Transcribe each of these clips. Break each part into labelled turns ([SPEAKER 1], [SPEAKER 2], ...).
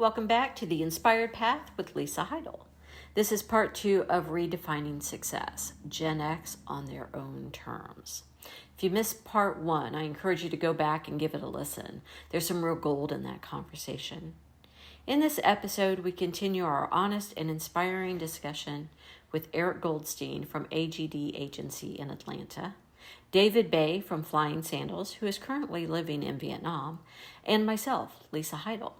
[SPEAKER 1] Welcome back to the Inspired Path with Lisa Heidle. This is part 2 of Redefining Success, Gen X on their own terms. If you missed part 1, I encourage you to go back and give it a listen. There's some real gold in that conversation. In this episode, we continue our honest and inspiring discussion with Eric Goldstein from EGD Agency in Atlanta, David Bay from Flying Sandals, who is currently living in Vietnam, and myself, Lisa Heidle.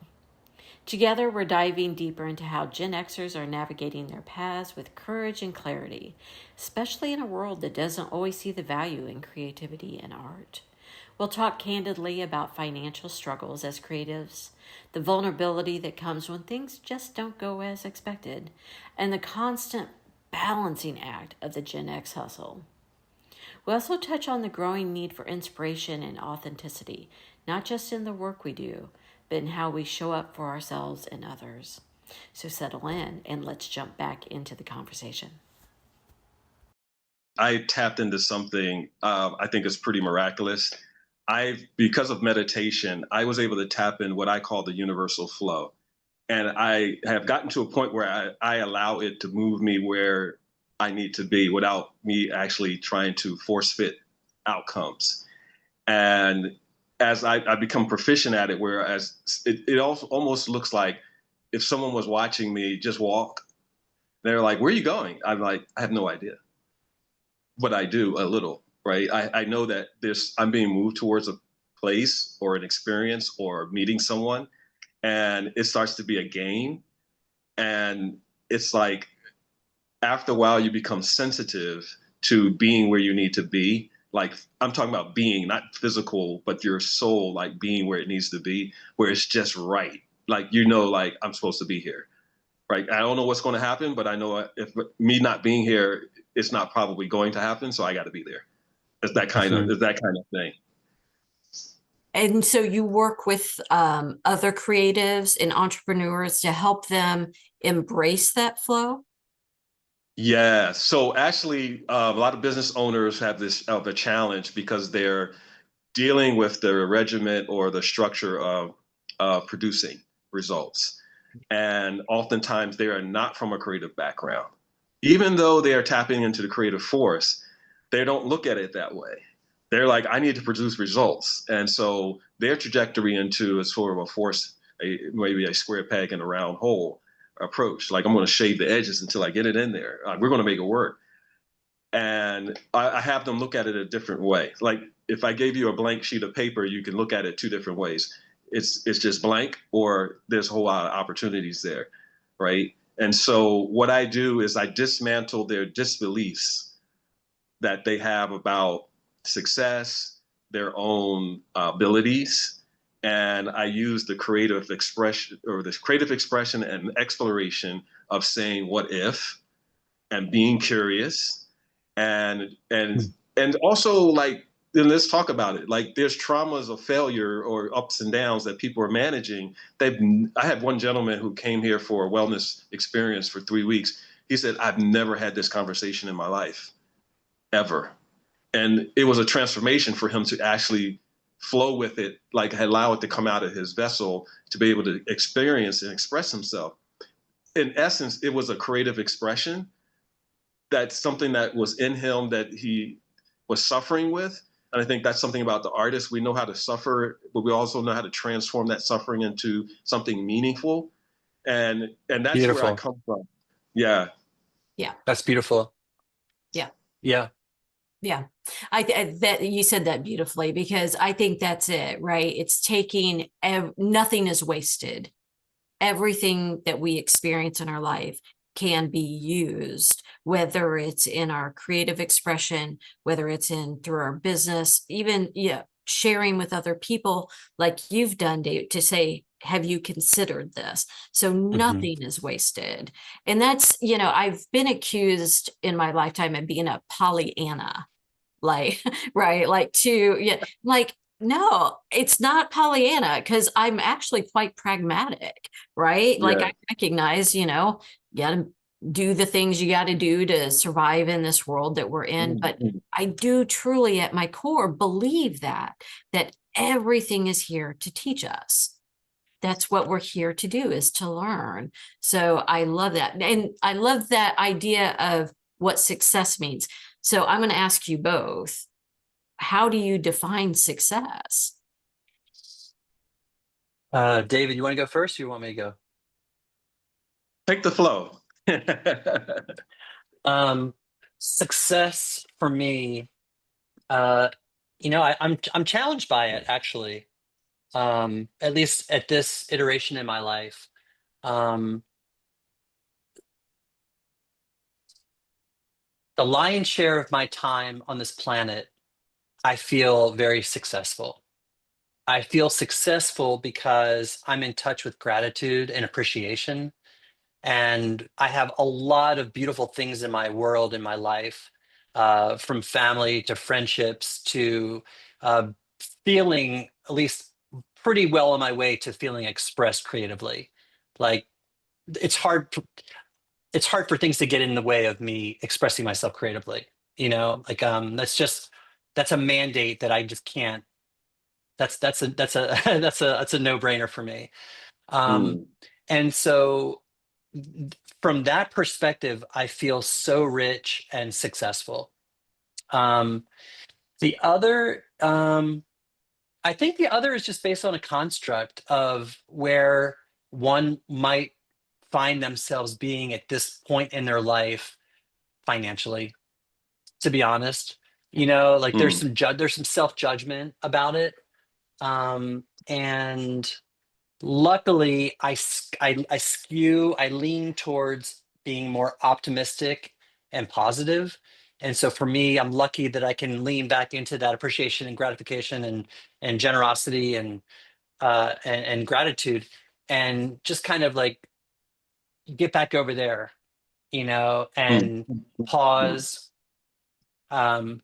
[SPEAKER 1] Together, we're diving deeper into how Gen Xers are navigating their paths with courage and clarity, especially in a world that doesn't always see the value in creativity and art. We'll talk candidly about financial struggles as creatives, the vulnerability that comes when things just don't go as expected, and the constant balancing act of the Gen X hustle. We also touch on the growing need for inspiration and authenticity, not just in the work we do, but in how we show up for ourselves and others. So settle in and let's jump back into the conversation.
[SPEAKER 2] I tapped into something I think is pretty miraculous. Because of meditation, I was able to tap in what I call the universal flow. And I have gotten to a point where I allow it to move me where I need to be without me actually trying to force fit outcomes. And as I become proficient at it, whereas it also almost looks like if someone was watching me just walk, they're like, "Where are you going?" I'm like, "I have no idea." But I do a little, right? I know that I'm being moved towards a place or an experience or meeting someone, and it starts to be a game. And it's like, after a while, you become sensitive to being where you need to be. Like, I'm talking about being, not physical, but your soul, like being where it needs to be, where it's just right. Like, like I'm supposed to be here, right? I don't know what's going to happen, but I know if me not being here, it's not probably going to happen. So I got to be there. It's that kind of thing.
[SPEAKER 1] And so you work with other creatives and entrepreneurs to help them embrace that flow?
[SPEAKER 2] Yeah. So actually, a lot of business owners have this of a challenge because they're dealing with the regiment or the structure of producing results. And oftentimes they are not from a creative background. Even though they are tapping into the creative force, they don't look at it that way. They're like, I need to produce results. And so their trajectory into a sort of a force, maybe a square peg in a round hole approach. Like, I'm going to shave the edges until I get it in there. We're going to make it work. And I have them look at it a different way. Like, if I gave you a blank sheet of paper, you can look at it two different ways. It's just blank, or there's a whole lot of opportunities there, right? And so what I do is I dismantle their disbeliefs that they have about success, their own abilities, and I use the creative expression and exploration of saying what if and being curious and also, like, then let's talk about it. Like, there's traumas of failure or ups and downs that people are managing. I had one gentleman who came here for a wellness experience for 3 weeks. He said, "I've never had this conversation in my life, ever." And it was a transformation for him to actually flow with it, like allow it to come out of his vessel to be able to experience and express himself. In essence, it was a creative expression. That's something that was in him that he was suffering with. And I think that's something about the artist. We know how to suffer, but we also know how to transform that suffering into something meaningful. And that's
[SPEAKER 3] Beautiful.
[SPEAKER 2] where I come from. Yeah.
[SPEAKER 1] Yeah.
[SPEAKER 3] That's beautiful.
[SPEAKER 1] Yeah.
[SPEAKER 3] Yeah.
[SPEAKER 1] Yeah. That you said that beautifully, because I think that's it, right? It's taking nothing is wasted. Everything that we experience in our life can be used, whether it's in our creative expression, whether it's through our business, even sharing with other people like you've done, Dave, to say, have you considered this? So nothing is wasted. And that's, I've been accused in my lifetime of being a Pollyanna, like, right? Like, no, it's not Pollyanna, because I'm actually quite pragmatic, right?
[SPEAKER 2] Yeah.
[SPEAKER 1] Like, I recognize, you got to do the things you got to do to survive in this world that we're in. But I do truly at my core believe that everything is here to teach us. That's what we're here to do, is to learn. So I love that. And I love that idea of what success means. So I'm going to ask you both, how do you define success?
[SPEAKER 3] David, you want to go first, or you want me to go?
[SPEAKER 2] Take the flow.
[SPEAKER 3] Um, Success for me, uh, I'm challenged by it actually. At least at this iteration in my life. Um, the lion's share of my time on this planet, I feel very successful. I feel successful because I'm in touch with gratitude and appreciation. And I have a lot of beautiful things in my world, in my life, from family to friendships to uh, feeling at least pretty well on my way to feeling expressed creatively. Like it's hard, it's hard for things to get in the way of me expressing myself creatively. That's a mandate that I just can't. That's a no-brainer for me. Um,
[SPEAKER 2] Mm,
[SPEAKER 3] and so from that perspective, I feel so rich and successful. Um, the other, I think the other is just based on a construct of where one might find themselves being at this point in their life financially, to be honest. Like
[SPEAKER 2] mm,
[SPEAKER 3] there's some self-judgment about it. And luckily, I lean towards being more optimistic and positive. And so for me, I'm lucky that I can lean back into that appreciation and gratification and generosity and gratitude, and just kind of like get back over there,
[SPEAKER 2] mm,
[SPEAKER 3] and
[SPEAKER 2] mm,
[SPEAKER 3] pause. Um,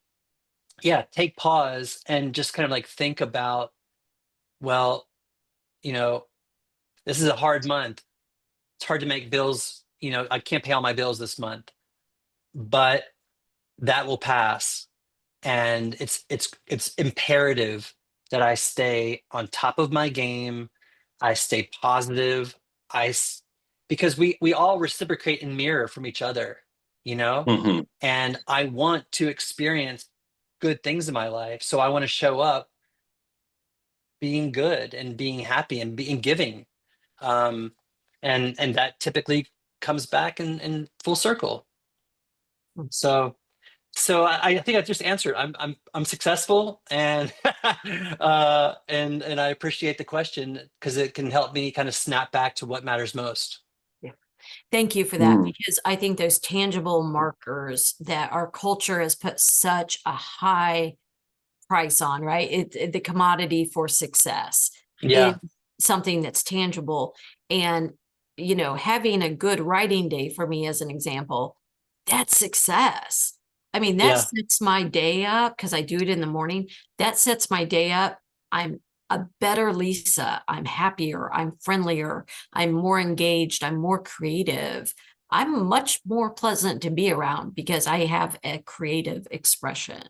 [SPEAKER 3] yeah, take pause and just kind of like think about, well, you know, this is a hard month. It's hard to make bills. I can't pay all my bills this month, but that will pass. And it's imperative that I stay on top of my game. I stay positive. Because we all reciprocate and mirror from each other,
[SPEAKER 2] mhm,
[SPEAKER 3] and I want to experience good things in my life. So I want to show up being good and being happy and being giving. Um, and that typically comes back in full circle. So I think I just answered. I'm successful, and and I appreciate the question because it can help me kind of snap back to what matters most.
[SPEAKER 1] Yeah. Thank you for that,
[SPEAKER 2] mm,
[SPEAKER 1] because I think those tangible markers that our culture has put such a high price on, right? The commodity for success is
[SPEAKER 3] Yeah,
[SPEAKER 1] something that's tangible. And, having a good writing day for me, as an example, that's success. I mean, that
[SPEAKER 3] yeah,
[SPEAKER 1] sets my day up because I do it in the morning. That sets my day up. I'm a better Lisa. I'm happier. I'm friendlier. I'm more engaged. I'm more creative. I'm much more pleasant to be around because I have a creative expression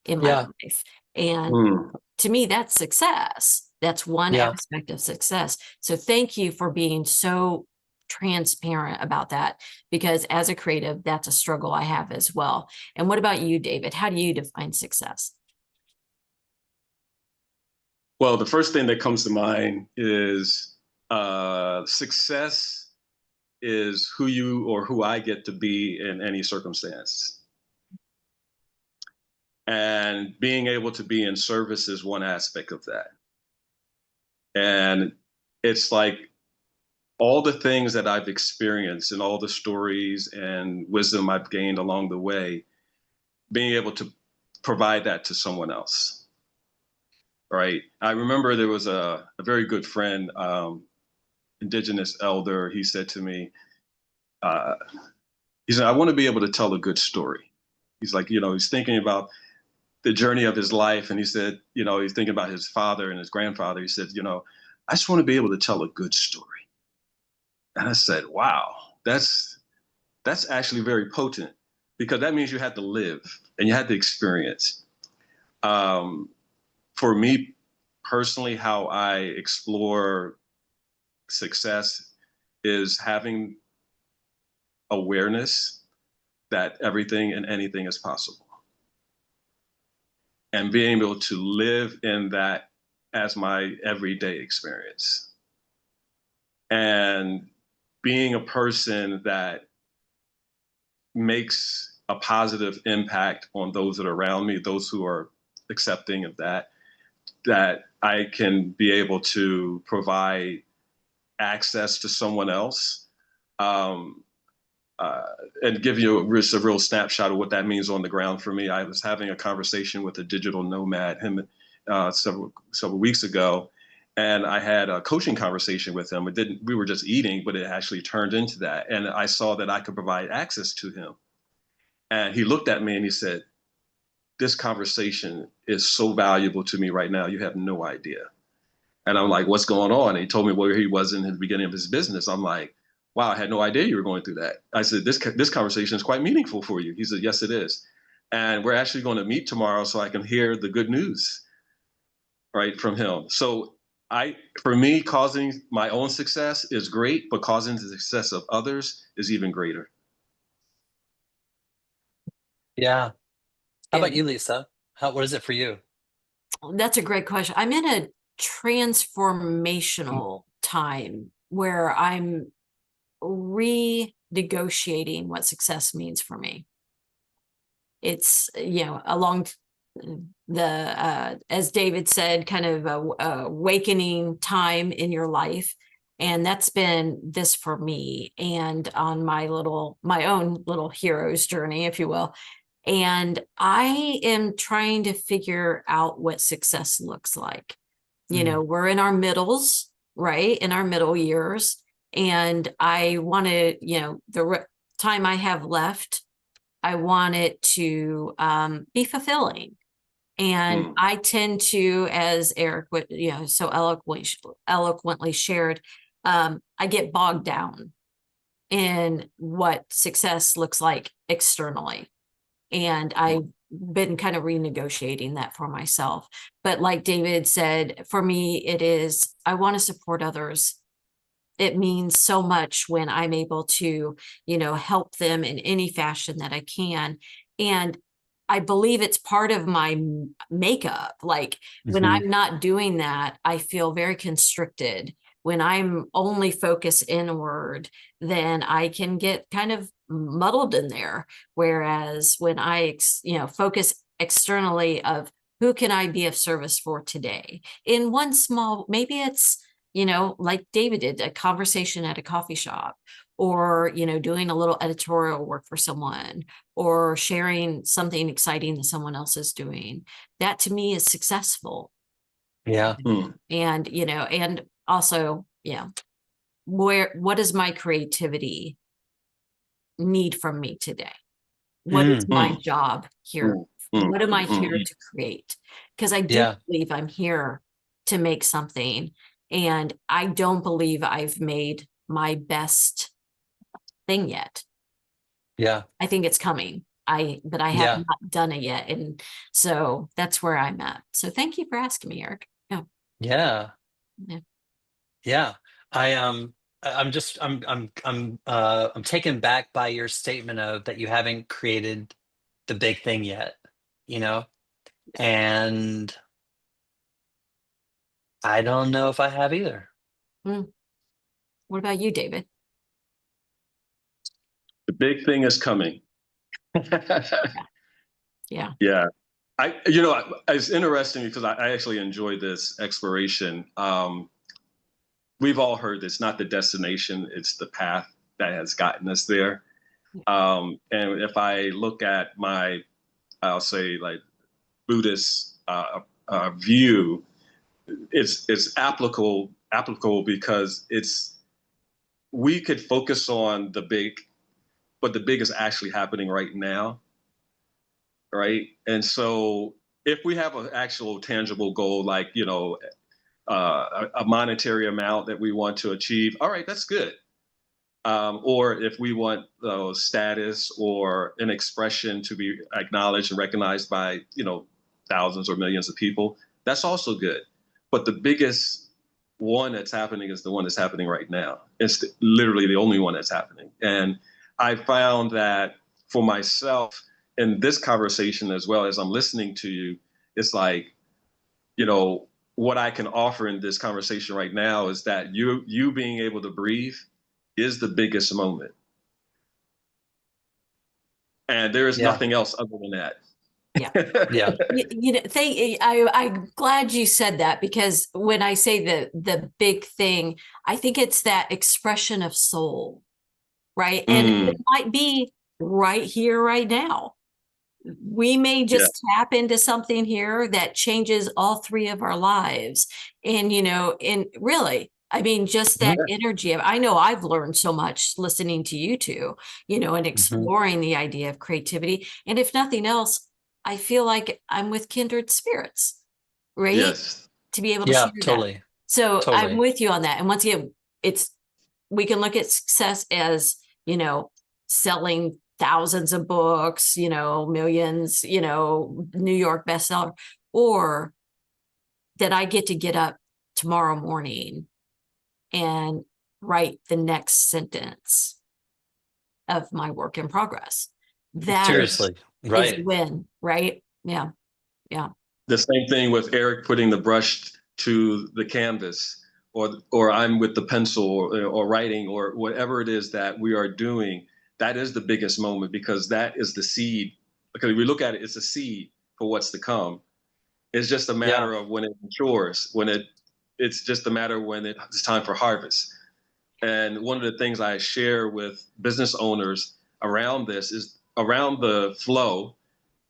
[SPEAKER 1] in my
[SPEAKER 3] yeah,
[SPEAKER 1] life. And
[SPEAKER 2] mm.
[SPEAKER 1] to me, that's success. That's one
[SPEAKER 3] yeah.
[SPEAKER 1] aspect of success. So thank you for being so transparent about that, because as a creative, that's a struggle I have as well. And what about you, David? How do you define success?
[SPEAKER 2] Well, the first thing that comes to mind is success is who you or who I get to be in any circumstance. And being able to be in service is one aspect of that. And it's like all the things that I've experienced and all the stories and wisdom I've gained along the way, being able to provide that to someone else. Right. I remember there was a very good friend, indigenous elder. He said to me, uh, he said, I want to be able to tell a good story. He's like, he's thinking about the journey of his life. And he said, he's thinking about his father and his grandfather. He said, I just want to be able to tell a good story. And I said, wow, that's actually very potent, because that means you had to live and you had to experience. Um, for me personally, how I explore success is having awareness that everything and anything is possible, and being able to live in that as my everyday experience, and being a person that makes a positive impact on those that are around me, those who are accepting of that, that I can be able to provide access to someone else, and give you just a real snapshot of what that means on the ground for me. I was having a conversation with a digital nomad, several weeks ago, and I had a coaching conversation with him. We were just eating, but it actually turned into that. And I saw that I could provide access to him. And he looked at me and he said, "This conversation is so valuable to me right now. You have no idea." And I'm like, "What's going on?" And he told me where he was in the beginning of his business. I'm like, "Wow, I had no idea you were going through that." I said, this conversation is quite meaningful for you." He said, "Yes, it is." And we're actually going to meet tomorrow so I can hear the good news, right, from him. So for me, causing my own success is great, but causing the success of others is even greater.
[SPEAKER 3] Yeah. How
[SPEAKER 1] Yeah,
[SPEAKER 3] about you, Lisa? What is it for you?
[SPEAKER 1] that's a great question. I'm in a transformational time where I'm renegotiating what success means for me. It's, along the, as David said, kind of a awakening time in your life. And that's been this for me, and on my own little hero's journey, if you will. And I am trying to figure out what success looks like. We're in our middles, right? In our middle years. And I want to, the time I have left, I want it to be fulfilling. And I tend to, as Eric would, so eloquently shared, I get bogged down in what success looks like externally. And I've been kind of renegotiating that for myself. But like David said, for me, it is, I want to support others. It means so much when I'm able to, help them in any fashion that I can. And I believe it's part of my makeup. Like when I'm not doing that, I feel very constricted. When I'm only focused inward, then I can get kind of muddled in there. Whereas when I, focus externally of who can I be of service for today in one small, maybe it's, like David did, a conversation at a coffee shop, or, doing a little editorial work for someone, or sharing something exciting that someone else is doing. That to me is successful.
[SPEAKER 3] Yeah.
[SPEAKER 1] And, and also, what does my creativity need from me today? What is my job here? What am I here to create? Because I do believe I'm here to make something. And I don't believe I've made my best thing yet.
[SPEAKER 3] Yeah.
[SPEAKER 1] I think it's coming. But I have not done it yet. And so that's where I'm at. So thank you for asking me, Eric.
[SPEAKER 3] Yeah.
[SPEAKER 1] Yeah.
[SPEAKER 3] Yeah. I'm taken back by your statement of that you haven't created the big thing yet, and I don't know if I have either.
[SPEAKER 1] What about you, David?
[SPEAKER 2] The big thing is coming.
[SPEAKER 1] Yeah.
[SPEAKER 2] Yeah. It's interesting because I actually enjoy this exploration. We've all heard this, not the destination, it's the path that has gotten us there. And if I look at I'll say like Buddhist view, it's applicable because we could focus on the big, but the big is actually happening right now, right? And so if we have an actual tangible goal, like a monetary amount that we want to achieve, all right, that's good. Or if we want status or an expression to be acknowledged and recognized by thousands or millions of people, that's also good. But the biggest one that's happening is the one that's happening right now. It's literally the only one that's happening. And I found that for myself in this conversation, as well as I'm listening to you, it's like, you know, what I can offer in this conversation right now is that you being able to breathe is the biggest moment. And there is nothing else other than that.
[SPEAKER 1] Yeah.
[SPEAKER 3] Yeah.
[SPEAKER 1] I'm glad you said that, because when I say the big thing, I think it's that expression of soul, right? And it might be right here, right now. We may just tap into something here that changes all three of our lives. And, and really, I mean, just that energy. I know I've learned so much listening to you two, and exploring the idea of creativity. And if nothing else, I feel like I'm with kindred spirits, right?
[SPEAKER 2] Yes.
[SPEAKER 1] To be able to share
[SPEAKER 3] totally.
[SPEAKER 1] that. So
[SPEAKER 3] Totally.
[SPEAKER 1] I'm with you on that. And once again, we can look at success as, selling thousands of books, millions, New York bestseller, or that I get to get up tomorrow morning and write the next sentence of my work in progress. That
[SPEAKER 3] Seriously, right.
[SPEAKER 1] is a win, right? Yeah. Yeah.
[SPEAKER 2] The same thing with Eric putting the brush to the canvas, or I'm with the pencil, or writing, or whatever it is that we are doing. That is the biggest moment, because that is the seed. Because we look at it, it's a seed for what's to come. It's just a matter of when it matures, it's just a matter when it's time for harvest. And one of the things I share with business owners around this is around the flow.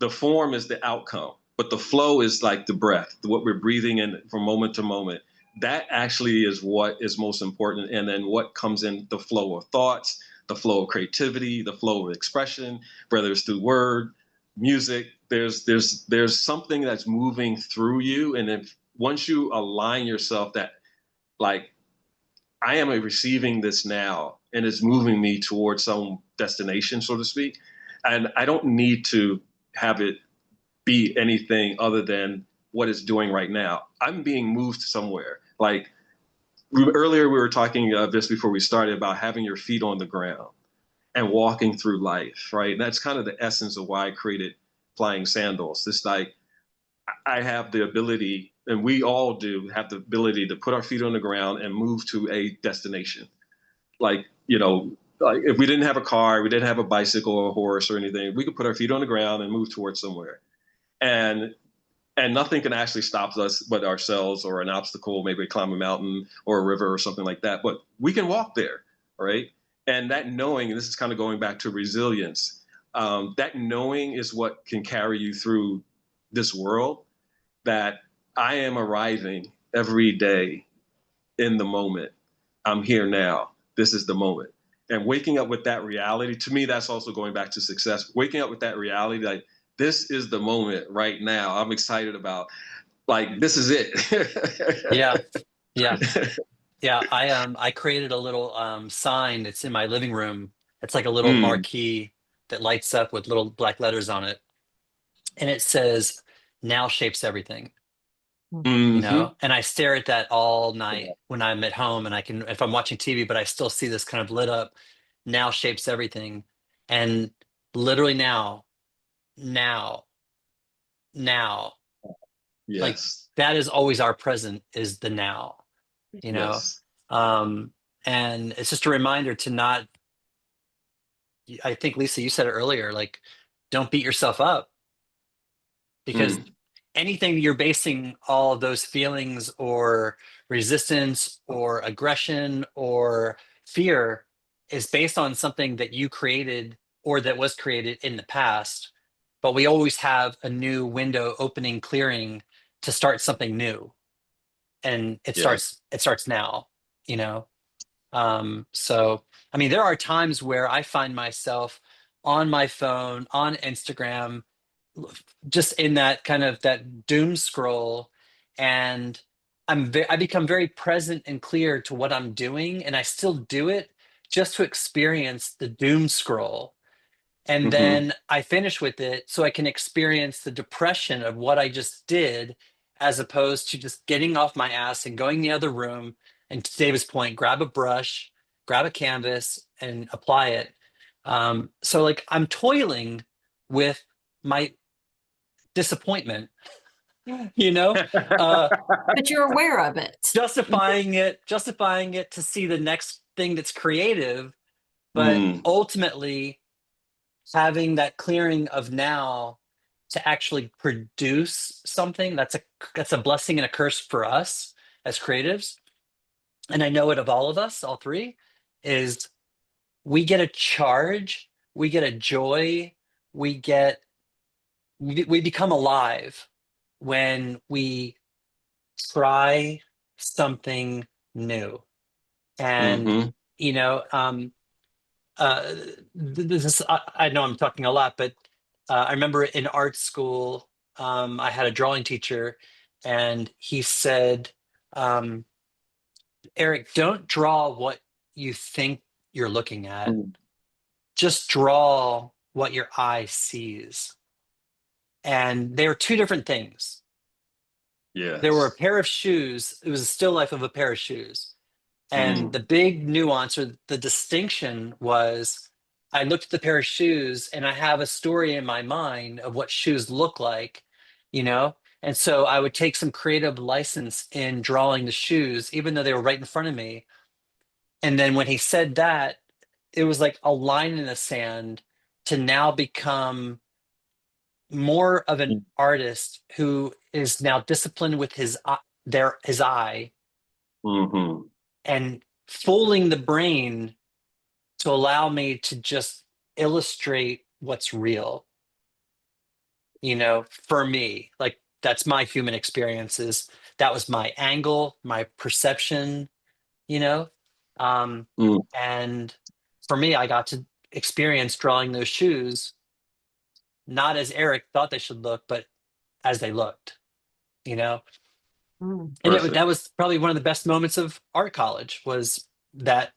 [SPEAKER 2] The form is the outcome, but the flow is like the breath, what we're breathing in from moment to moment. That actually is what is most important. And then what comes in the flow of thoughts, the flow of creativity, the flow of expression, whether it's through word, music, there's something that's moving through you. And if once you align yourself that, like, I am receiving this now, and it's moving me towards some destination, so to speak. And I don't need to have it be anything other than what it's doing right now. I'm being moved somewhere. Like earlier, we were talking just before we started about having your feet on the ground and walking through life, right? And that's kind of the essence of why I created Flying Sandals. It's like I have the ability, and we all do have the ability, to put our feet on the ground and move to a destination. Like, like if we didn't have a car, we didn't have a bicycle or a horse or anything, we could put our feet on the ground and move towards somewhere. And nothing can actually stop us but ourselves, or an obstacle, maybe climb a mountain or a river or something like that. But we can walk there, right? And that knowing, and this is kind of going back to resilience, that knowing is what can carry you through this world, that I am arriving every day in the moment. I'm here now. This is the moment. And waking up with that reality, to me, that's also going back to success. Waking up with that reality, like, this is the moment right now. I'm excited about, like, this is it.
[SPEAKER 3] Yeah. I created a little sign that's in my living room. It's like a little marquee that lights up with little black letters on it, and it says, "Now shapes everything."
[SPEAKER 2] Mm-hmm.
[SPEAKER 3] And I stare at that all night when I'm at home, and I can, if I'm watching TV, but I still see this kind of lit up, "Now shapes everything." And literally now, like,
[SPEAKER 2] Yes.
[SPEAKER 3] that is always our present, is the now,
[SPEAKER 2] Yes.
[SPEAKER 3] and it's just a reminder to not, I think, Lisa, you said it earlier, like, don't beat yourself up, because anything you're basing all of those feelings or resistance or aggression or fear is based on something that you created or that was created in the past. But we always have a new window opening, clearing to start something new. And it starts now, you know? So, I mean, there are times where I find myself on my phone, on Instagram, just in that kind of that doom scroll, and I become very present and clear to what I'm doing, and I still do it just to experience the doom scroll, and then I finish with it so I can experience the depression of what I just did as opposed to just getting off my ass and going in the other room. And to David's point, grab a brush, grab a canvas, and apply it. So like I'm toiling with my disappointment, uh,
[SPEAKER 1] But you're aware of it.
[SPEAKER 3] justifying it to see the next thing that's creative, but ultimately having that clearing of now to actually produce something that's a blessing and a curse for us as creatives. And I know it of all of us, all three, is we get a charge, we get a joy, we become alive when we try something new. And
[SPEAKER 2] Mm-hmm.
[SPEAKER 3] you know uh this is, I know I'm talking a lot, but I remember in art school, I had a drawing teacher, and he said, um Eric, don't draw what you think you're looking at, just draw what your eye sees. And they are two different things. There were a
[SPEAKER 2] Yes.
[SPEAKER 3] pair of shoes, it was a still life of a pair of shoes. And
[SPEAKER 2] Mm.
[SPEAKER 3] the big nuance or the distinction was, I looked at the pair of shoes and I have a story in my mind of what shoes look like, you know? And so I would take some creative license in drawing the shoes, even though they were right in front of me. And then when he said that, it was like a line in the sand to now become more of an artist who is now disciplined with his eye,
[SPEAKER 2] Mm-hmm.
[SPEAKER 3] and fooling the brain to allow me to just illustrate what's real, for me. Like that's my human experiences. That was my angle, my perception, you know um
[SPEAKER 2] Mm.
[SPEAKER 3] and for me, I got to experience drawing those shoes not as Eric thought they should look, but as they looked, you know
[SPEAKER 1] Mm.
[SPEAKER 3] and
[SPEAKER 2] Perfect.
[SPEAKER 3] that was probably one of the best moments of art college, was that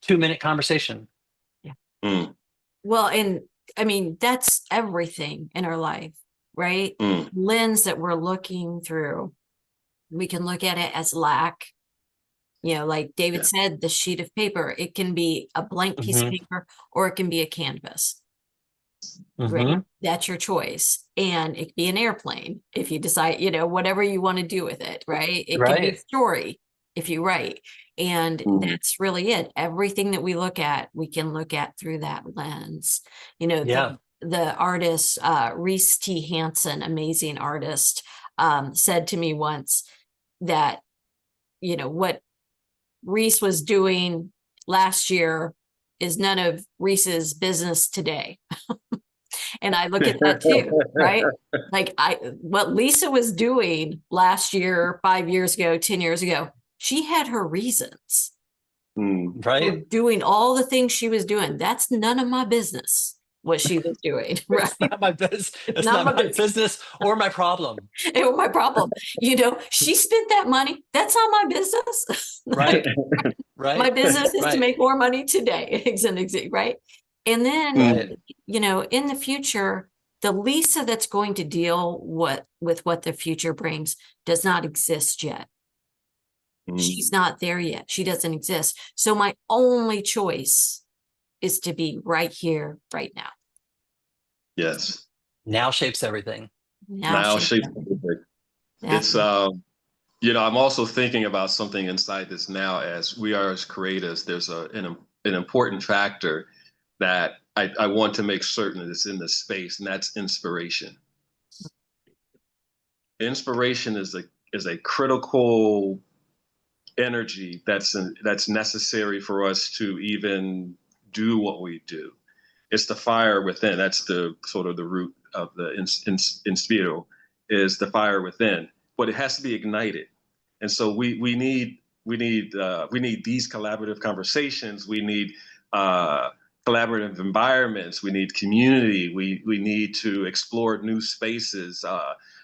[SPEAKER 3] 2-minute conversation.
[SPEAKER 1] Yeah.
[SPEAKER 2] Mm.
[SPEAKER 1] Well, and I mean, that's everything in our life, right?
[SPEAKER 2] Mm.
[SPEAKER 1] Lens that we're looking through. We can look at it as lack. Like David
[SPEAKER 2] Yeah.
[SPEAKER 1] said, the sheet of paper, it can be a blank piece of
[SPEAKER 3] Hmm.
[SPEAKER 1] paper or it can be a canvas, right?
[SPEAKER 3] Hmm.
[SPEAKER 1] That's your choice. And it could be an airplane if you decide, whatever you want to do with it, right? It can be a
[SPEAKER 3] Right.
[SPEAKER 1] story if you write. And
[SPEAKER 2] Mm.
[SPEAKER 1] that's really it. Everything that we look at, we can look at through that lens.
[SPEAKER 3] Yeah.
[SPEAKER 1] The artist, Reese T. Hansen, amazing artist, said to me once that, what Reese was doing last year is none of Reese's business today. And I look at that too, right? Like what Lisa was doing last year, 5 years ago, 10 years ago, she had her reasons
[SPEAKER 2] Mm.
[SPEAKER 1] for
[SPEAKER 3] Right.
[SPEAKER 1] doing all the things she was doing. That's none of my business what she was doing, right?
[SPEAKER 3] It's not my business.
[SPEAKER 1] It's
[SPEAKER 3] It's
[SPEAKER 1] not
[SPEAKER 3] not
[SPEAKER 1] my
[SPEAKER 3] my
[SPEAKER 1] business.
[SPEAKER 3] business or my problem.
[SPEAKER 1] It was my problem. She spent that money. That's not my business.
[SPEAKER 3] Right.
[SPEAKER 1] My
[SPEAKER 3] Right.
[SPEAKER 1] business is to
[SPEAKER 3] Right.
[SPEAKER 1] make more money today. Right. And then,
[SPEAKER 3] Right.
[SPEAKER 2] Mm.
[SPEAKER 1] in the future, the Lisa that's going to deal with what the future brings does not exist yet. She's
[SPEAKER 2] Mm.
[SPEAKER 1] not there yet. She doesn't exist. So my only choice is to be right here, right now.
[SPEAKER 2] Yes.
[SPEAKER 3] Now shapes everything.
[SPEAKER 1] Now
[SPEAKER 2] Now
[SPEAKER 1] she,
[SPEAKER 2] shape.
[SPEAKER 1] that's
[SPEAKER 2] It's I'm also thinking about something inside this now. As we are as creators, there's an important factor that I want to make certain that it's in the space, and that's inspiration. Inspiration is a critical energy that's necessary for us to even do what we do. It's the fire within. That's the sort of the root of the inspiro, is the fire within, but it has to be ignited. And so we need these collaborative conversations. We need collaborative environments. We need community. We need to explore new spaces.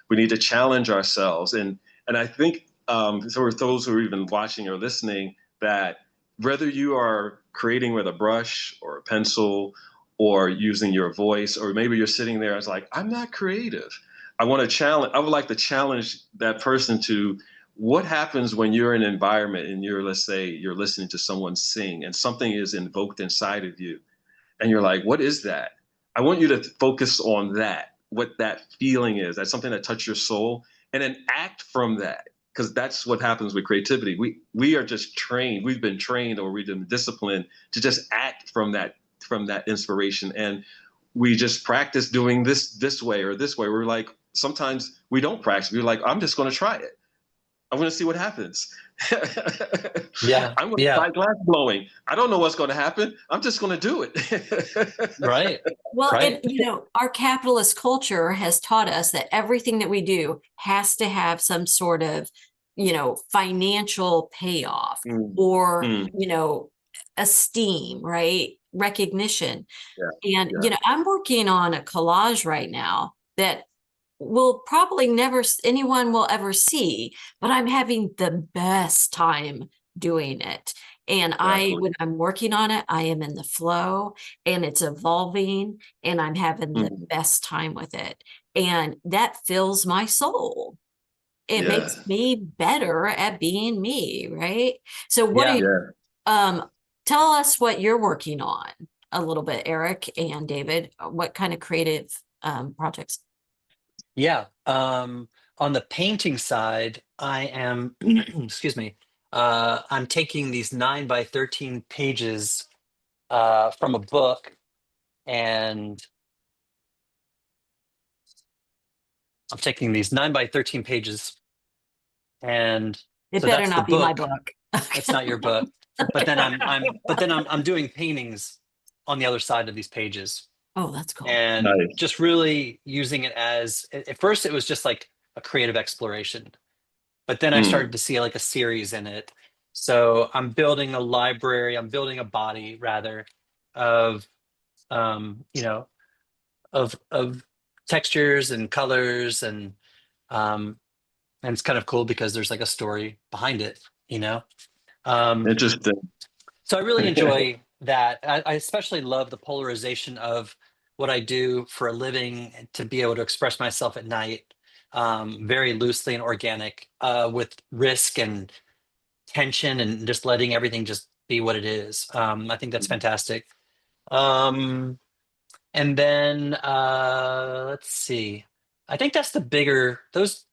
[SPEAKER 2] We need to challenge ourselves. And I think for those who are even watching or listening, that whether you are creating with a brush or a pencil or using your voice, or maybe you're sitting there as like, I'm not creative. I would like to challenge that person to what happens when you're in an environment and let's say you're listening to someone sing and something is invoked inside of you and you're like, what is that? I want you to focus on that, what that feeling is. That's something that touched your soul, and then act from that. Because that's what happens with creativity. We are just trained. We've been trained or we've been disciplined to just act from that inspiration. And we just practice doing this way or this way. We're like, sometimes we don't practice. We're like, I'm just going to try it. I'm going to see what happens.
[SPEAKER 3] Yeah.
[SPEAKER 2] I'm going to
[SPEAKER 3] Yeah.
[SPEAKER 2] try glass blowing. I don't know what's going to happen. I'm just going to do it.
[SPEAKER 3] Right.
[SPEAKER 1] Well,
[SPEAKER 3] Right.
[SPEAKER 1] and our capitalist culture has taught us that everything that we do has to have some sort of, financial payoff or,
[SPEAKER 2] Mm.
[SPEAKER 1] esteem, right? Recognition.
[SPEAKER 2] Yeah.
[SPEAKER 1] And,
[SPEAKER 2] Yeah.
[SPEAKER 1] I'm working on a collage right now that will probably never anyone will ever see, but I'm having the best time doing it. And
[SPEAKER 2] Exactly.
[SPEAKER 1] when I'm working on it, I am in the flow and it's evolving and I'm having the
[SPEAKER 2] Mhm.
[SPEAKER 1] best time with it. And that fills my soul. It makes
[SPEAKER 2] Yeah.
[SPEAKER 1] me better at being me, right? So what are
[SPEAKER 3] Yeah.
[SPEAKER 1] you,
[SPEAKER 2] Yeah.
[SPEAKER 1] tell us what you're working on a little bit, Eric and David. What kind of creative projects?
[SPEAKER 3] Yeah. On the painting side, I am, excuse me, I'm taking these 9 by 13 pages from a book, and I'm taking these 9 by 13 pages, and
[SPEAKER 1] It
[SPEAKER 3] so
[SPEAKER 1] better
[SPEAKER 3] that's the
[SPEAKER 1] not be my
[SPEAKER 3] book.
[SPEAKER 1] book.
[SPEAKER 3] It's not your book, but then I'm doing paintings on the other side of these pages,
[SPEAKER 1] Oh, that's cool.
[SPEAKER 3] and
[SPEAKER 2] Nice.
[SPEAKER 3] just really using it as, at first it was just like a creative exploration, but then I started
[SPEAKER 2] Mm.
[SPEAKER 3] to see like a series in it. So I'm building a library, I'm building a body rather of you know of textures and colors, and it's kind of cool because there's like a story behind it, you know. Um,
[SPEAKER 2] Interesting.
[SPEAKER 3] so I really enjoy that. I especially love the polarization of what I do for a living, and to be able to express myself at night, very loosely and organic, with risk and tension and just letting everything just be what it is. I think that's fantastic. Um, and then let's see. I think that's the bigger those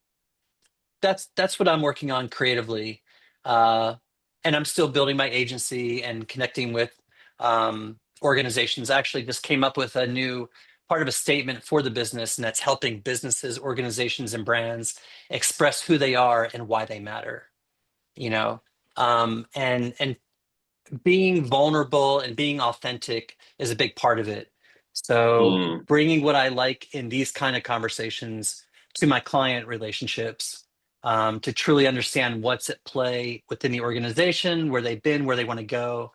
[SPEAKER 3] that's what I'm working on creatively. Uh, and I'm still building my agency and connecting with organizations. I actually just came up with a new part of a statement for the business, and that's helping businesses, organizations, and brands express who they are and why they matter. You know, and being vulnerable and being authentic is a big part of it. So
[SPEAKER 2] Mm.
[SPEAKER 3] bringing what I like in these kind of conversations to my client relationships, to truly understand what's at play within the organization, where they've been, where they want to go,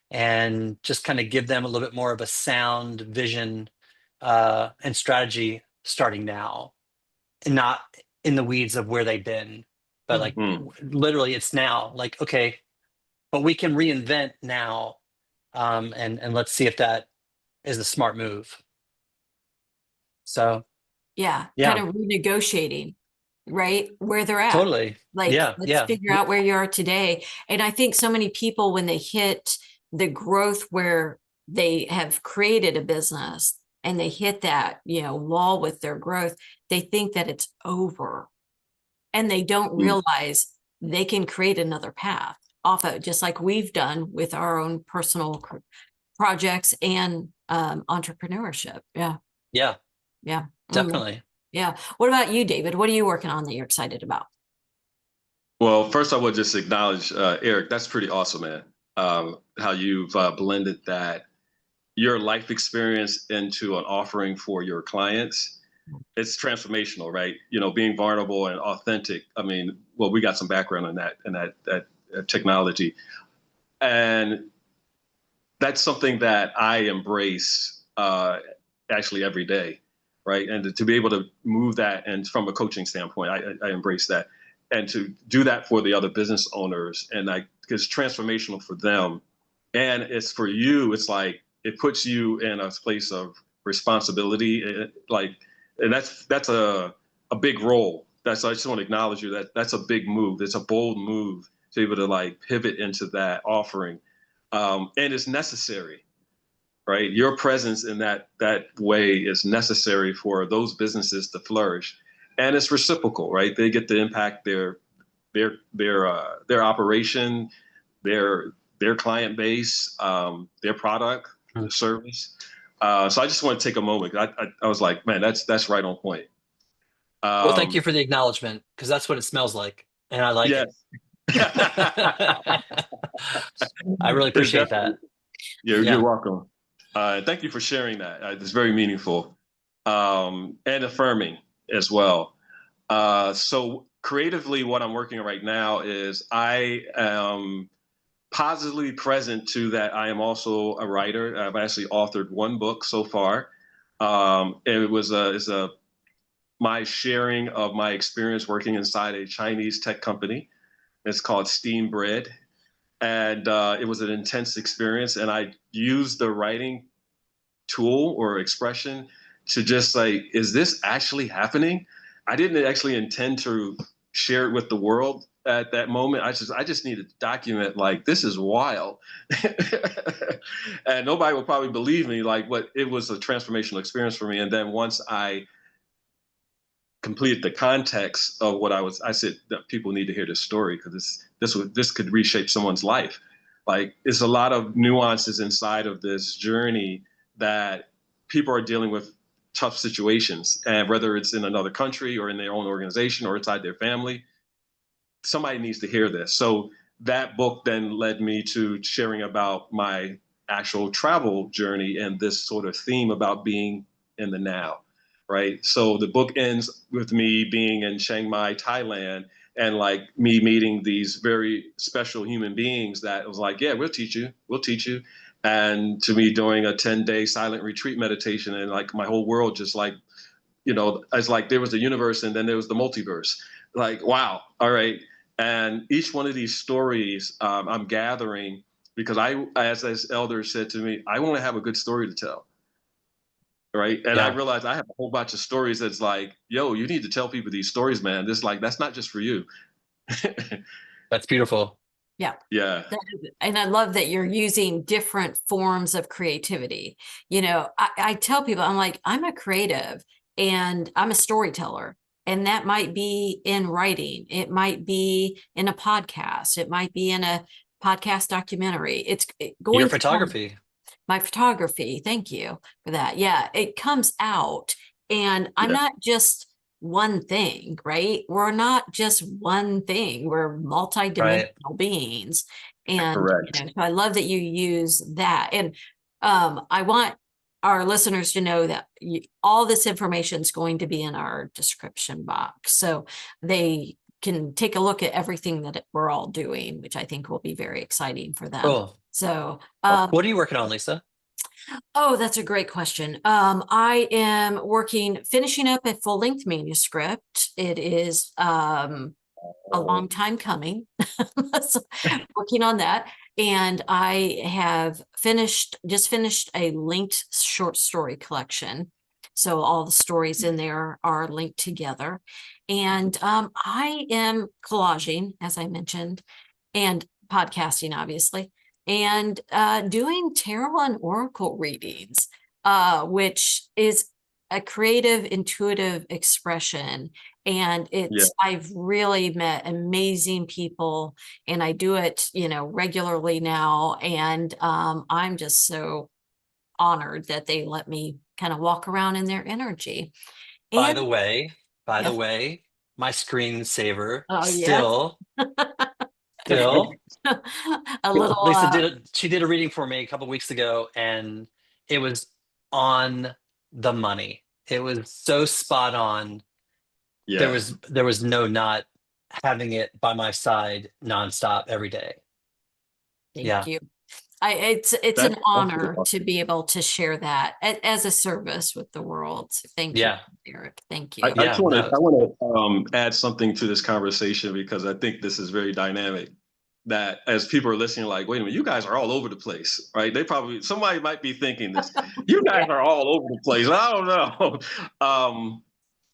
[SPEAKER 3] and just kind of give them a little bit more of a sound vision and strategy starting now, and not in the weeds of where they've been, but like
[SPEAKER 2] Mm.
[SPEAKER 3] literally it's now. Like, okay, but we can reinvent now, and let's see if that is the smart move. So
[SPEAKER 1] Yeah, kind
[SPEAKER 3] yeah,
[SPEAKER 1] of renegotiating, right? Where they're at.
[SPEAKER 3] totally.
[SPEAKER 1] Like,
[SPEAKER 3] Yeah,
[SPEAKER 1] let's
[SPEAKER 3] yeah,
[SPEAKER 1] figure out where you are today. And I think so many people, when they hit the growth where they have created a business and they hit that, wall with their growth, they think that it's over and they don't
[SPEAKER 2] Mm.
[SPEAKER 1] realize they can create another path off of, just like we've done with our own personal projects and entrepreneurship. Yeah.
[SPEAKER 3] yeah,
[SPEAKER 1] Yeah. Mhm.
[SPEAKER 3] definitely.
[SPEAKER 1] Yeah. What about you, David? What are you working on that you're excited about?
[SPEAKER 2] Well, first I would just acknowledge Eric. That's pretty awesome, man. How you've blended that your life experience into an offering for your clients. It's transformational, right? Being vulnerable and authentic. I mean, well, we got some background on that and that technology, and that's something that I embrace actually every day, right? And to be able to move that, and from a coaching standpoint, I embrace that, and to do that for the other business owners, and it's transformational for them, and it's for you. It's like it puts you in a place of responsibility, like, and that's a big role. I just want to acknowledge you that's a big move. It's a bold move to be able to like pivot into that offering. And it's necessary, right? Your presence in that way is necessary for those businesses to flourish. And it's reciprocal, right? They get to impact their operation, their client base, their product, the service. So I just want to take a moment. I was like, man, that's right on point.
[SPEAKER 3] Well, thank you for the acknowledgement, because that's what it smells like, and I like it. I really appreciate that.
[SPEAKER 2] You're welcome. Thank you for sharing that. It's very meaningful and affirming as well. So creatively, what I'm working on right now is I am positively present to that. I am also a writer. I've actually authored one book so far. It was my sharing of my experience working inside a Chinese tech company. It's called Steam Bread. And it was an intense experience. And I used the writing tool or expression to just like, is this actually happening? I didn't actually intend to share it with the world at that moment. I just needed to document, like, this is wild. And nobody will probably believe me, like, but it was a transformational experience for me. And then once I completed the context of what I said that people need to hear this story, because this could reshape someone's life. Like, it's a lot of nuances inside of this journey that people are dealing with tough situations, and whether it's in another country or in their own organization or inside their family, somebody needs to hear this. So that book then led me to sharing about my actual travel journey and this sort of theme about being in the now, right? So the book ends with me being in Chiang Mai, Thailand, and like me meeting these very special human beings that was like, yeah, we'll teach you. And to me doing a 10-day silent retreat meditation, and like my whole world just like, it's like there was the universe and then there was the multiverse. Like, wow, all right. And each one of these stories I'm gathering because as elders said to me, I want to have a good story to tell. Right. And I realized I have a whole bunch of stories that's like, yo, you need to tell people these stories, man. That's not just for you.
[SPEAKER 3] That's beautiful.
[SPEAKER 1] Yeah.
[SPEAKER 2] Yeah.
[SPEAKER 1] And I love that you're using different forms of creativity. I tell people, I'm like, I'm a creative and I'm a storyteller. And that might be in writing. It might be in a podcast. It might be in a podcast documentary. It's going
[SPEAKER 3] Your photography.
[SPEAKER 1] My photography. Thank you for that. Yeah, it comes out. And I'm not just one thing, right? We're not just one thing. We're multidimensional beings. And so I love that you use that. And I want our listeners to know that all this information is going to be in our description box. So they can take a look at everything that we're all doing, which I think will be very exciting for them.
[SPEAKER 3] Cool.
[SPEAKER 1] So
[SPEAKER 3] what are you working on, Lisa?
[SPEAKER 1] Oh, that's a great question. I am finishing up a full-length manuscript. It is a long time coming. So, working on that. And I have just finished a linked short story collection. So all the stories in there are linked together. And I am collaging, as I mentioned, and podcasting, obviously, and doing tarot and oracle readings, which is a creative, intuitive expression. And I've really met amazing people, and I do it, regularly now. And I'm just so honored that they let me kind of walk around in their energy.
[SPEAKER 3] By the way, my screensaver still
[SPEAKER 1] a little
[SPEAKER 3] Lisa she did a reading for me a couple weeks ago, and it was on the money. It was so spot on. There was no not having it by my side nonstop every day.
[SPEAKER 1] Thank you. It's an honor to be able to share that as a service with the world. Thank you, Eric. Thank you.
[SPEAKER 2] I want to add something to this conversation, because I think this is very dynamic. That as people are listening, like, wait a minute, you guys are all over the place, right? Somebody might be thinking this. You guys are all over the place. I don't know.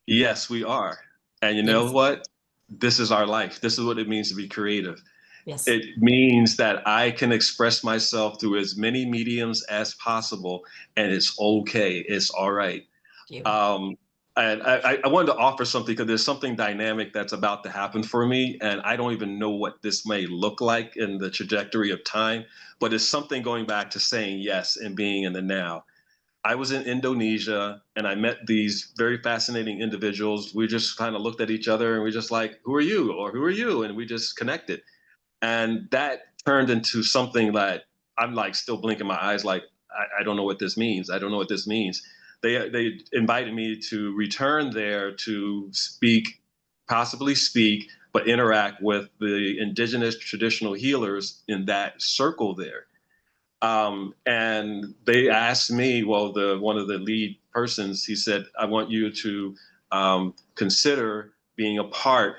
[SPEAKER 2] Yes, we are. And you know
[SPEAKER 1] Yes.
[SPEAKER 2] what? This is our life. This is what it means to be creative.
[SPEAKER 1] Yes.
[SPEAKER 2] It means that I can express myself through as many mediums as possible, and it's okay. It's all right.
[SPEAKER 1] You.
[SPEAKER 2] Um, and I wanted to offer something because there's something dynamic that's about to happen for me, and I don't even know what this may look like in the trajectory of time, but it's something going back to saying yes and being in the now. I was in Indonesia and I met these very fascinating individuals. We just kind of looked at each other and we just like, who are you? Or who are you? And we just connected. And that turned into something that I'm like still blinking my eyes, like, I don't know what this means. I don't know what this means. They invited me to return there to speak, possibly speak, but interact with the indigenous traditional healers in that circle there. And they asked me, well, the one of the lead persons, he said, I want you to consider being a part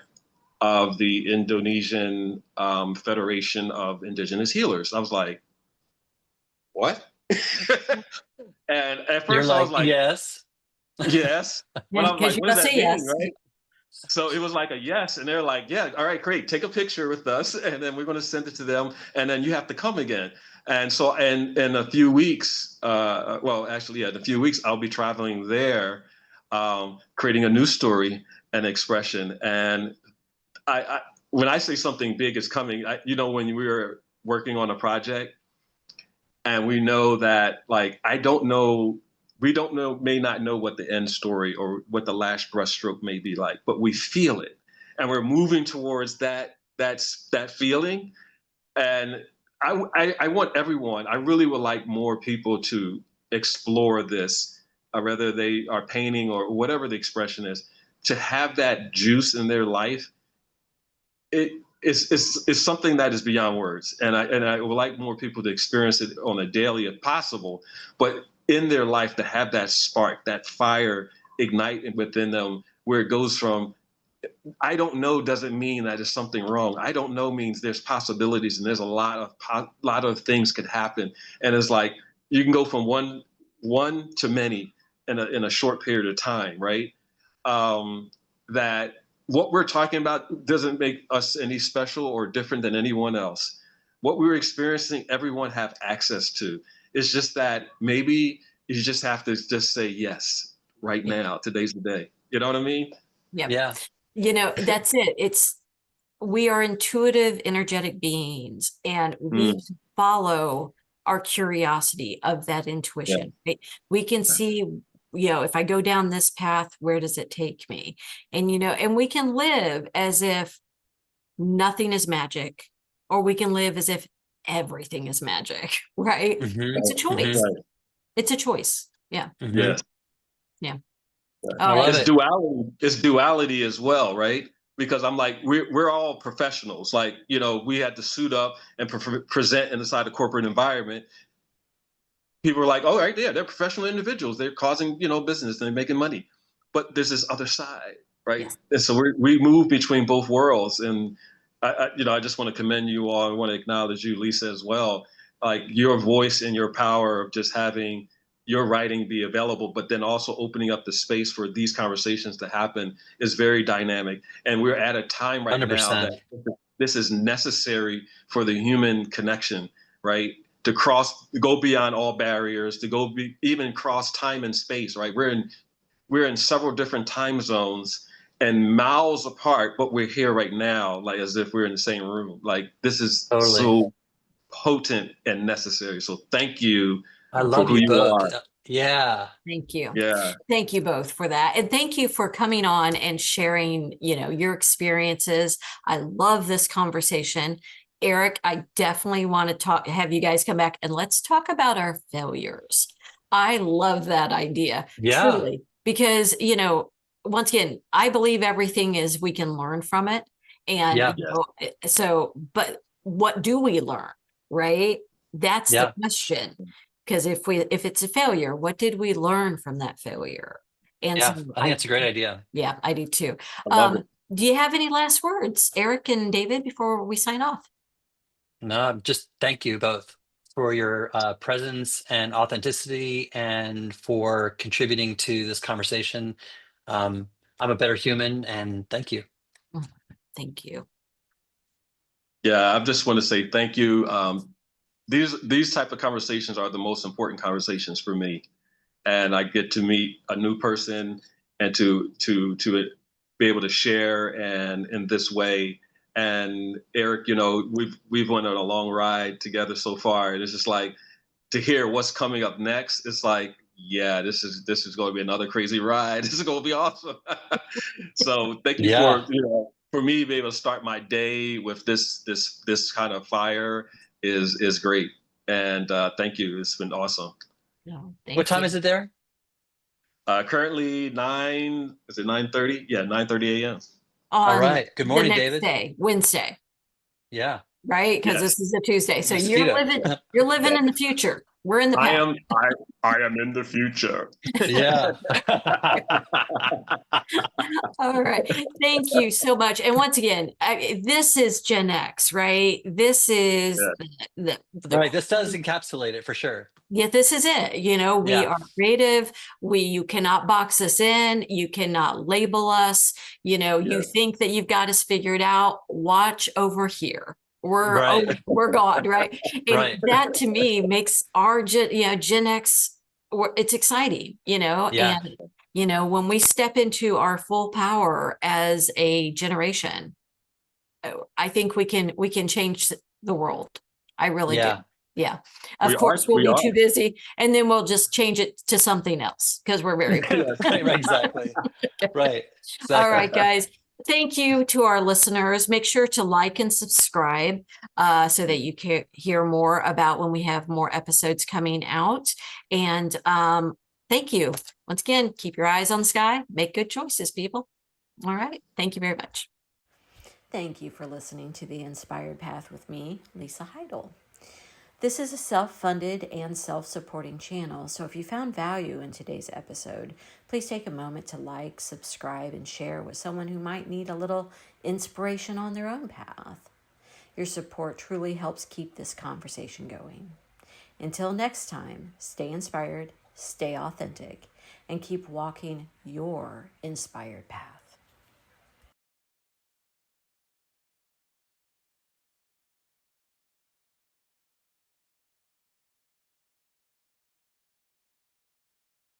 [SPEAKER 2] of the Indonesian Federation of Indigenous Healers. I was like, what? And at
[SPEAKER 3] You're
[SPEAKER 2] first I was
[SPEAKER 3] like,
[SPEAKER 2] like,
[SPEAKER 3] yes.
[SPEAKER 2] yes. But I was
[SPEAKER 1] Because
[SPEAKER 2] like,
[SPEAKER 1] you
[SPEAKER 2] what does
[SPEAKER 1] must
[SPEAKER 2] that
[SPEAKER 1] say
[SPEAKER 2] mean,
[SPEAKER 1] yes.
[SPEAKER 2] right? So it was like a yes. And they're like, yeah, all right, great. Take a picture with us. And then we're going to send it to them. And then you have to come again. And so in a few weeks, well, actually, yeah, in a few weeks, I'll be traveling there, creating a new story and expression. And I when I say something big is coming, when we were working on a project and we know that, like, we don't know, may not know what the end story or what the last brushstroke may be like, but we feel it, and we're moving towards that feeling. And I want everyone. I really would like more people to explore this, whether they are painting or whatever the expression is, to have that juice in their life. It's something that is beyond words, and I would like more people to experience it on a daily if possible, but in their life to have that spark, that fire ignite within them, where it goes from I don't know doesn't mean that there's something wrong. I don't know means there's possibilities and there's a lot of things could happen, and it's like you can go from one to many in a short period of time, right? That what we're talking about doesn't make us any special or different than anyone else. What we're experiencing, everyone have access to. It's just that maybe you just have to just say yes right
[SPEAKER 1] Yeah.
[SPEAKER 2] now. Today's the day. You know what I mean?
[SPEAKER 1] Yeah.
[SPEAKER 3] Yeah.
[SPEAKER 1] That's it. We are intuitive, energetic beings, and we
[SPEAKER 2] Mm,
[SPEAKER 1] follow our curiosity of that
[SPEAKER 2] yeah.
[SPEAKER 1] intuition. Right? We can see, if I go down this path, where does it take me? And we can live as if nothing is magic, or we can live as if everything is magic, right?
[SPEAKER 3] Mm-hmm.
[SPEAKER 1] It's a choice.
[SPEAKER 3] Mm-hmm.
[SPEAKER 2] Right.
[SPEAKER 1] It's a choice. Yeah.
[SPEAKER 3] Mm-hmm.
[SPEAKER 2] Yes.
[SPEAKER 1] Yeah.
[SPEAKER 2] Right.
[SPEAKER 3] I
[SPEAKER 1] All
[SPEAKER 3] love
[SPEAKER 1] right.
[SPEAKER 2] It's
[SPEAKER 3] it.
[SPEAKER 2] duality. It's duality as well, right? Because I'm like, we're all professionals. Like, we had to suit up and present inside a corporate environment. People are like, oh, right, yeah, they're professional individuals. They're causing, business and they're making money. But there's this other side, right?
[SPEAKER 1] Yes.
[SPEAKER 2] And so we move between both worlds. And I just want to commend you all. I want to acknowledge you, Lisa, as well. Like your voice and your power of just having your writing be available, but then also opening up the space for these conversations to happen is very dynamic. And we're at a time right now
[SPEAKER 3] 100%.
[SPEAKER 2] that this is necessary for the human connection, right? To go beyond all barriers, to even cross time and space, right? We're in several different time zones and miles apart, but we're here right now, like as if we're in the same room. Like this is
[SPEAKER 3] Totally.
[SPEAKER 2] so potent and necessary. So thank you
[SPEAKER 3] I
[SPEAKER 2] for
[SPEAKER 3] love
[SPEAKER 2] who
[SPEAKER 3] you
[SPEAKER 2] you
[SPEAKER 3] both.
[SPEAKER 2] are.
[SPEAKER 3] Yeah.
[SPEAKER 1] Thank you.
[SPEAKER 2] Yeah.
[SPEAKER 1] Thank you both for that. And thank you for coming on and sharing, your experiences. I love this conversation. Eric, I definitely want to have you guys come back and let's talk about our failures. I love that idea,
[SPEAKER 3] Yeah.
[SPEAKER 1] truly, because, once again, I believe everything is we can learn from it. And,
[SPEAKER 3] Yeah.
[SPEAKER 2] Yes.
[SPEAKER 1] but what do we learn, right? That's the
[SPEAKER 3] Yeah.
[SPEAKER 1] question. Because if it's a failure, what did we learn from that failure? And so
[SPEAKER 3] Yeah. I think that's a great idea.
[SPEAKER 1] yeah, I do too.
[SPEAKER 2] I love it.
[SPEAKER 1] Do you have any last words, Eric and David, before we sign off?
[SPEAKER 3] No, just thank you both for your presence and authenticity and for contributing to this conversation. I'm a better human, and thank you.
[SPEAKER 1] Thank you.
[SPEAKER 2] Yeah, I just want to say thank you. These type of conversations are the most important conversations for me, and I get to meet a new person and to be able to share and in this way. And Eric, we've went on a long ride together so far, and it's just like to hear what's coming up next. It's like, yeah, this is going to be another crazy ride. This is going to be awesome. So thank you
[SPEAKER 3] Yeah.
[SPEAKER 2] for me to be able to start my day with this kind of fire is great. And thank you. It's been awesome.
[SPEAKER 1] No,
[SPEAKER 3] What
[SPEAKER 1] thank
[SPEAKER 3] time
[SPEAKER 1] you.
[SPEAKER 3] is it there?
[SPEAKER 2] Currently 9:30? Yeah, 9:30 a.m.
[SPEAKER 3] All
[SPEAKER 1] On
[SPEAKER 3] right. Good
[SPEAKER 1] the
[SPEAKER 3] morning,
[SPEAKER 1] next
[SPEAKER 3] David.
[SPEAKER 1] day, Wednesday,
[SPEAKER 3] Yeah.
[SPEAKER 1] right? Because
[SPEAKER 2] Yes,
[SPEAKER 1] this is a Tuesday. So
[SPEAKER 3] Mosquito.
[SPEAKER 1] you're living in the future. We're in the
[SPEAKER 2] I
[SPEAKER 1] past.
[SPEAKER 2] am. I am in the future.
[SPEAKER 3] Yeah.
[SPEAKER 1] All right. Thank you so much. And once again, this is Gen X, right? This is
[SPEAKER 2] Yeah,
[SPEAKER 1] the
[SPEAKER 3] Right. This does encapsulate it for sure.
[SPEAKER 1] yeah, this is it. We
[SPEAKER 3] Yeah.
[SPEAKER 1] are creative. You cannot box us in. You cannot label us. You
[SPEAKER 2] yeah,
[SPEAKER 1] think that you've got us figured out. Watch over here.
[SPEAKER 3] Right.
[SPEAKER 1] We're God, right? And
[SPEAKER 3] Right.
[SPEAKER 1] that to me makes our Gen X, it's exciting,
[SPEAKER 3] Yeah.
[SPEAKER 1] and when we step into our full power as a generation, I think we can change the world. I really do.
[SPEAKER 3] Yeah.
[SPEAKER 1] Yeah.
[SPEAKER 2] we
[SPEAKER 1] Of
[SPEAKER 2] are.
[SPEAKER 1] course, we'll
[SPEAKER 2] We
[SPEAKER 1] be
[SPEAKER 2] are.
[SPEAKER 1] too busy and then we'll just change it to something else because we're very busy.
[SPEAKER 2] Yes.
[SPEAKER 3] Right. Right. Exactly. Right.
[SPEAKER 1] All
[SPEAKER 3] Exactly.
[SPEAKER 1] right, guys. Thank you to our listeners. Make sure to like and subscribe so that you can hear more about when we have more episodes coming out. And thank you. Once again, keep your eyes on the sky. Make good choices, people. All right. Thank you very much. Thank you for listening to The Inspired Path with me, Lisa Heidle. This is a self-funded and self-supporting channel, so if you found value in today's episode, please take a moment to like, subscribe, and share with someone who might need a little inspiration on their own path. Your support truly helps keep this conversation going. Until next time, stay inspired, stay authentic, and keep walking your inspired path.